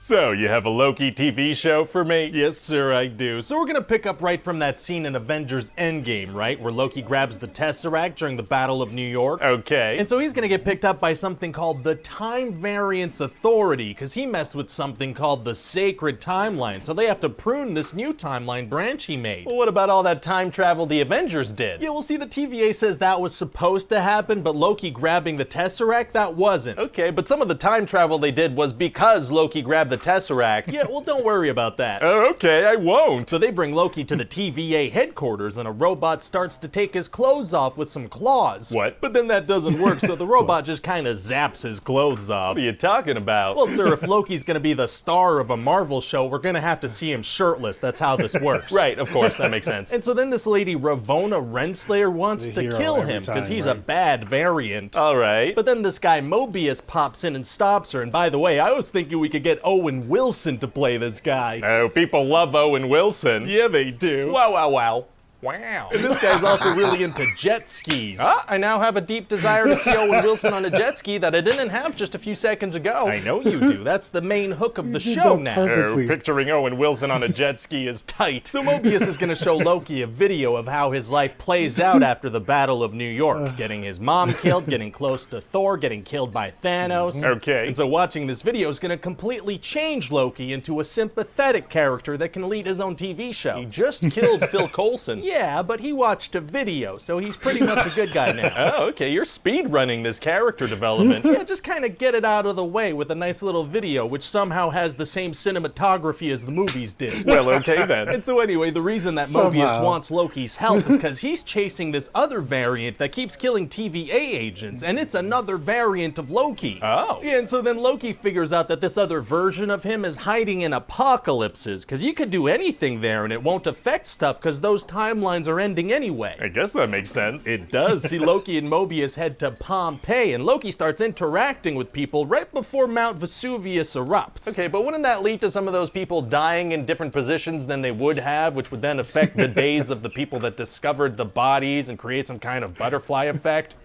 So, you have a Loki TV show for me? Yes, sir, I do. So we're gonna pick up right from that scene in Avengers Endgame, right? Where Loki grabs the Tesseract during the Battle of New York. Okay. And so he's gonna get picked up by something called the Time Variance Authority, because he messed with something called the Sacred Timeline. So they have to prune this new timeline branch he made. Well, what about all that time travel the Avengers did? Yeah, well, see, the TVA says that was supposed to happen, but Loki grabbing the Tesseract, that wasn't. Okay, but some of the time travel they did was because Loki grabbed the Tesseract. Yeah, well, don't worry about that. Oh, okay, I won't. So they bring Loki to the TVA headquarters, and a robot starts to take his clothes off with some claws. What? But then that doesn't work, so the robot just kind of zaps his clothes off. What are you talking about? Well, sir, if Loki's gonna be the star of a Marvel show, we're gonna have to see him shirtless. That's how this works. Right, of course, that makes sense. And so then this lady, Ravonna Renslayer, wants The to hero kill every him, because time, he's a right? bad variant. All right. But then this guy Mobius pops in and stops her, and by the way, I was thinking we could get Owen Wilson to play this guy. Oh, people love Owen Wilson. Yeah, they do. Wow, wow, wow. Wow. And this guy's also really into jet skis. I now have a deep desire to see Owen Wilson on a jet ski that I didn't have just a few seconds ago. I know you do. That's the main hook of the did show that now. perfectly. Oh, picturing Owen Wilson on a jet ski is tight. So Mobius is going to show Loki a video of how his life plays out after the Battle of New York. Getting his mom killed, getting close to Thor, getting killed by Thanos. Okay. And so watching this video is going to completely change Loki into a sympathetic character that can lead his own TV show. He just killed Phil Coulson. Yeah, but he watched a video, so he's pretty much a good guy now. Oh, okay, you're speed running this character development. Yeah, just kind of get it out of the way with a nice little video, which somehow has the same cinematography as the movies did. Well, okay then. And so anyway, the reason that Somehow. Mobius wants Loki's help is because he's chasing this other variant that keeps killing TVA agents, and it's another variant of Loki. Oh. Yeah, and so then Loki figures out that this other version of him is hiding in apocalypses, because you could do anything there and it won't affect stuff because those timelines are ending anyway. I guess that makes sense. It does. See, Loki and Mobius head to Pompeii, and Loki starts interacting with people right before Mount Vesuvius erupts. Okay, but wouldn't that lead to some of those people dying in different positions than they would have, which would then affect the days of the people that discovered the bodies and create some kind of butterfly effect?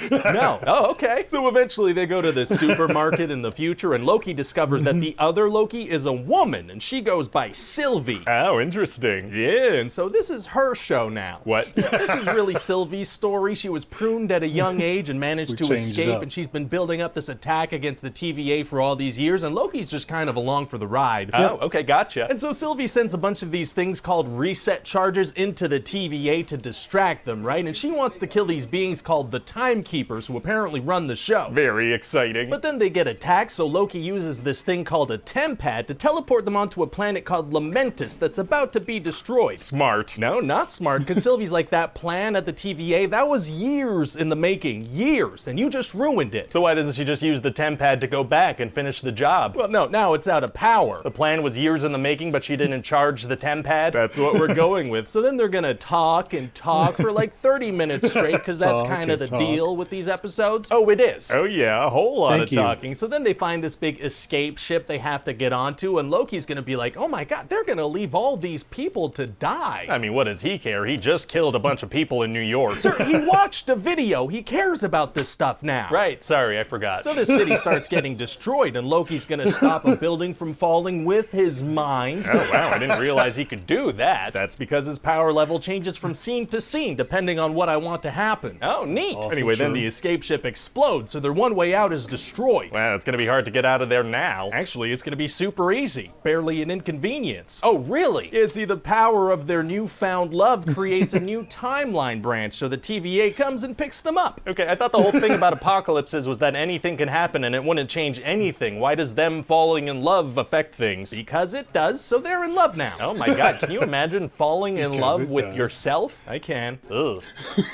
No. Oh, okay. So eventually they go to the supermarket in the future, and Loki discovers that the other Loki is a woman, and she goes by Sylvie. Oh, interesting. Yeah, and so this is her show now. What? This is really Sylvie's story. She was pruned at a young age and managed to changed escape, up. and she's been building up this attack against the TVA for all these years, and Loki's just kind of along for the ride. Oh, okay, gotcha. And so Sylvie sends a bunch of these things called reset charges into the TVA to distract them, right? And she wants to kill these beings called the Timekeepers, who apparently run the show. Very exciting. But then they get attacked, so Loki uses this thing called a tempad to teleport them onto a planet called Lamentus that's about to be destroyed. Smart. No, not smart, because Sylvie's like, that plan at the TVA, that was years in the making. Years, and you just ruined it. So why doesn't she just use the tempad to go back and finish the job? Well, no, now it's out of power. The plan was years in the making, but she didn't charge the tempad? That's what we're going with. So then they're gonna talk and talk for like 30 minutes straight, because that's Talk kind of the and talk. deal with these episodes. Oh, it is. Oh yeah, a whole lot Thank of you. Talking. So then they find this big escape ship they have to get onto, and Loki's gonna be like, oh my god, they're gonna leave all these people to die. I mean, what does he care? He just killed a bunch of people in New York. He watched a video. He cares about this stuff now. Right, sorry, I forgot. So this city starts getting destroyed, and Loki's gonna stop a building from falling with his mind. Oh wow, I didn't realize he could do that. That's because his power level changes from scene to scene, depending on what I want to happen. Oh, neat. Also Anyway, then true. the escape ship explodes, so their one way out is destroyed. Wow, it's gonna be hard to get out of there now. Actually, it's gonna be super easy. Barely an inconvenience. Oh, really? Yeah, see, the power of their newfound love creates a new timeline branch, so the TVA comes and picks them up. Okay, I thought the whole thing about apocalypses was that anything can happen and it wouldn't change anything. Why does them falling in love affect things? Because it does, so they're in love now. Oh my god, can you imagine falling in Because love it with does. yourself? I can. Ugh.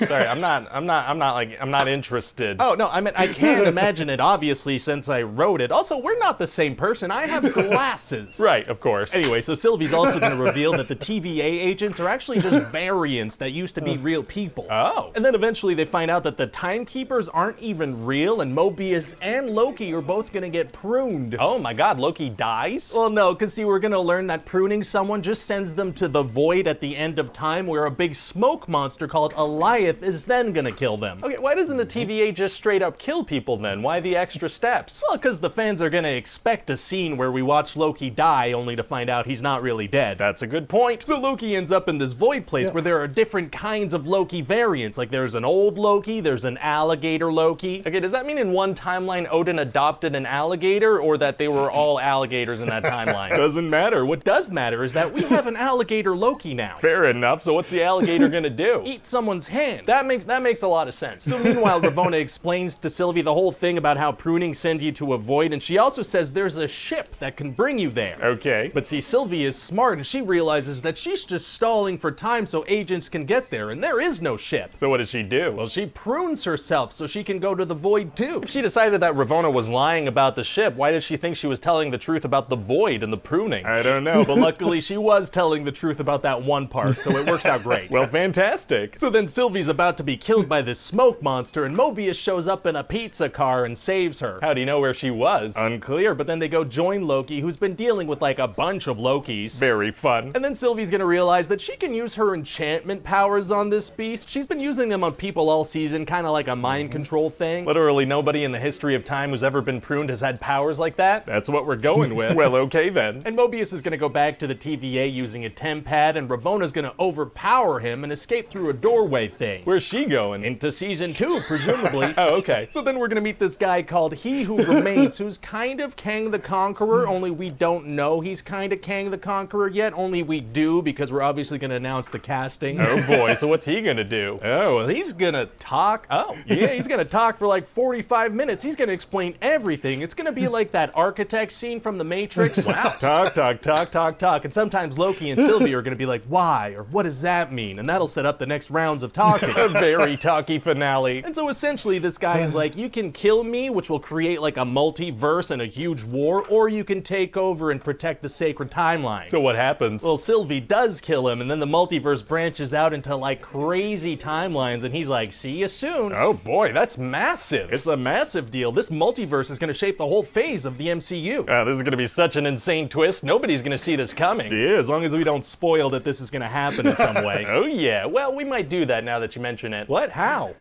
Sorry, I'm not interested. Oh, no, I mean, I can't imagine it, obviously, since I wrote it. Also, we're not the same person. I have glasses. Right, of course. Anyway, so Sylvie's also going to reveal that the TVA agents are actually just variants that used to be real people. Oh. And then eventually they find out that the Timekeepers aren't even real, and Mobius and Loki are both going to get pruned. Oh my god, Loki dies? Well, no, because see, we're going to learn that pruning someone just sends them to the void at the end of time, where a big smoke monster called Eliath is then going to kill them. Okay, why does doesn't the TVA just straight up kill people then? Why the extra steps? Well, because the fans are gonna expect a scene where we watch Loki die only to find out he's not really dead. That's a good point. So Loki ends up in this void place where there are different kinds of Loki variants. Like there's an old Loki, there's an alligator Loki. Okay, does that mean in one timeline Odin adopted an alligator, or that they were all alligators in that timeline? Doesn't matter. What does matter is that we have an alligator Loki now. Fair enough. So what's the alligator gonna do? Eat someone's hand. That makes a lot of sense. So meanwhile, Ravonna explains to Sylvie the whole thing about how pruning sends you to a void, and she also says there's a ship that can bring you there. Okay. But see, Sylvie is smart, and she realizes that she's just stalling for time so agents can get there, and there is no ship. So what does she do? Well, she prunes herself so she can go to the void too. If she decided that Ravonna was lying about the ship, why did she think she was telling the truth about the void and the pruning? I don't know, but luckily she was telling the truth about that one part, so it works out great. Well, fantastic. So then Sylvie's about to be killed by this smoke monster, and Mobius shows up in a pizza car and saves her. How do you know where she was? Unclear, but then they go join Loki, who's been dealing with like a bunch of Lokis. Very fun. And then Sylvie's gonna realize that she can use her enchantment powers on this beast. She's been using them on people all season, kind of like a mind control thing. Literally nobody in the history of time who's ever been pruned has had powers like that. That's what we're going with. Well, okay then. And Mobius is gonna go back to the TVA using a temp pad, and Ravonna's gonna overpower him and escape through a doorway thing. Where's she going? Into season 2, presumably. Oh, okay. So then we're gonna meet this guy called He Who Remains, who's kind of Kang the Conqueror, only we don't know he's kind of Kang the Conqueror yet, only we do because we're obviously gonna announce the casting. Oh boy, so what's he gonna do? Oh, well, he's gonna talk. Oh, yeah, he's gonna talk for like 45 minutes. He's gonna explain everything. It's gonna be like that architect scene from The Matrix. Wow. Talk, talk, talk, talk, talk. And sometimes Loki and Sylvie are gonna be like, why? Or what does that mean? And that'll set up the next rounds of talking. A very talky finale. And so essentially this guy is like, you can kill me, which will create like a multiverse and a huge war, or you can take over and protect the sacred timeline. So what happens? Well, Sylvie does kill him, and then the multiverse branches out into like crazy timelines, and he's like, see you soon. Oh boy, that's massive. It's a massive deal. This multiverse is going to shape the whole phase of the MCU. This is gonna be such an insane twist. Nobody's gonna see this coming. Yeah, as long as we don't spoil that this is going to happen in some way. Oh yeah, well, we might do that now that you mention it. What? How?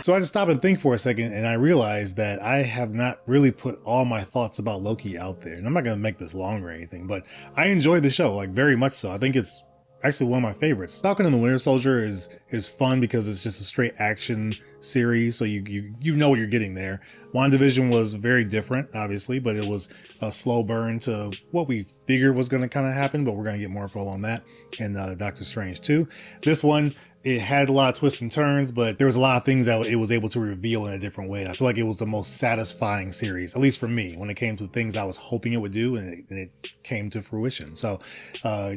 So I just stop and think for a second, and I realized that I have not really put all my thoughts about Loki out there. And I'm not going to make this long or anything, but I enjoyed the show, like very much so. I think it's actually one of my favorites. Falcon and the Winter Soldier is fun because it's just a straight action series, so you know what you're getting there. WandaVision was very different, obviously, but it was a slow burn to what we figured was going to kind of happen, but we're going to get more info on that. And Doctor Strange too. This one, it had a lot of twists and turns, but there was a lot of things that it was able to reveal in a different way. I feel like it was the most satisfying series, at least for me, when it came to the things I was hoping it would do, and it came to fruition. So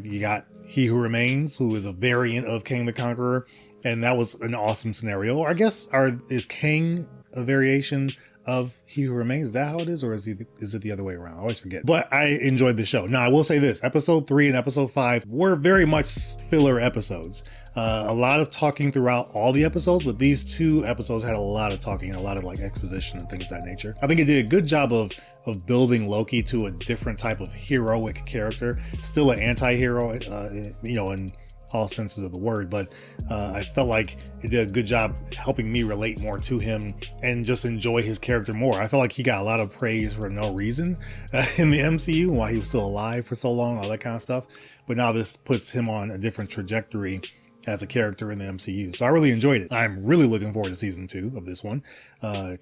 you got He Who Remains, who is a variant of Kang the Conqueror, and that was an awesome scenario. I guess, is Kang a variation of He Who Remains? Is that how it is, or is it the other way around? I always forget. But I enjoyed the show. Now, I will say this, episode 3 and episode 5 were very much filler episodes. A lot of talking throughout all the episodes, but these 2 episodes had a lot of talking, a lot of like exposition and things of that nature. I think it did a good job of building Loki to a different type of heroic character, still an anti-hero, in all senses of the word, but I felt like it did a good job helping me relate more to him and just enjoy his character more. I felt like he got a lot of praise for no reason in the MCU, while he was still alive for so long, all that kind of stuff. But now this puts him on a different trajectory as a character in the MCU. So I really enjoyed it. I'm really looking forward to season 2 of this one,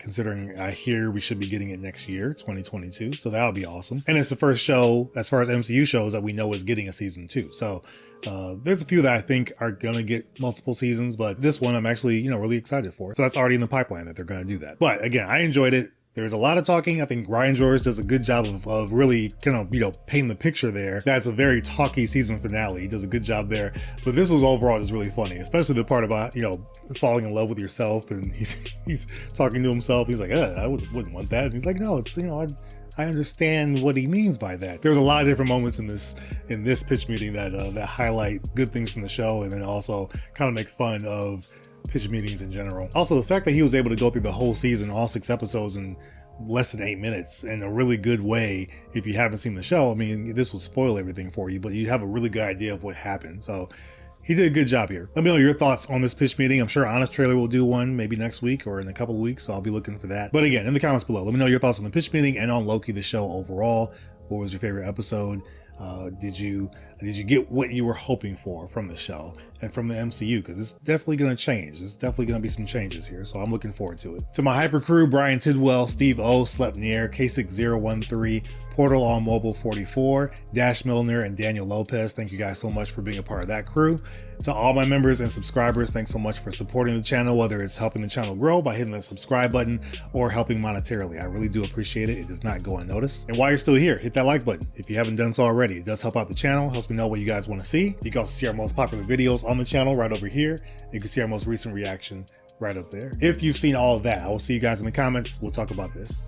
considering I hear we should be getting it next year, 2022. So that'll be awesome. And it's the first show, as far as MCU shows, that we know is getting a season 2. So there's a few that I think are gonna get multiple seasons, but this one I'm actually, really excited for. So that's already in the pipeline that they're gonna do that. But again, I enjoyed it. There's a lot of talking. I think Ryan George does a good job of really kind of, painting the picture there. That's a very talky season finale. He does a good job there. But this was overall just really funny, especially the part about, falling in love with yourself. And he's talking to himself. He's like, I wouldn't want that. And he's like, no, it's, I understand what he means by that. There's a lot of different moments in this pitch meeting that highlight good things from the show, and then also kind of make fun of pitch meetings in general. Also, the fact that he was able to go through the whole season, all 6 episodes, in less than 8 minutes in a really good way. If you haven't seen the show, I mean, this will spoil everything for you, but you have a really good idea of what happened. So he did a good job here. Let me know your thoughts on this pitch meeting. I'm sure Honest Trailer will do one maybe next week or in a couple of weeks, so I'll be looking for that. But again, in the comments below, let me know your thoughts on the pitch meeting and on Loki, the show overall. What was your favorite episode? Did you get what you were hoping for from the show and from the MCU? Because it's definitely going to change. There's definitely going to be some changes here, so I'm looking forward to it. To my hyper crew, Brian Tidwell, Steve O, Slepnier, K6013, Portal on Mobile 44, Dash Milner, and Daniel Lopez. Thank you guys so much for being a part of that crew. To all my members and subscribers, thanks so much for supporting the channel, whether it's helping the channel grow by hitting that subscribe button or helping monetarily. I really do appreciate it. It does not go unnoticed. And while you're still here, hit that like button if you haven't done so already. It does help out the channel, helps me know what you guys want to see. You can also see our most popular videos on the channel right over here. You can see our most recent reaction right up there. If you've seen all of that, I will see you guys in the comments. We'll talk about this.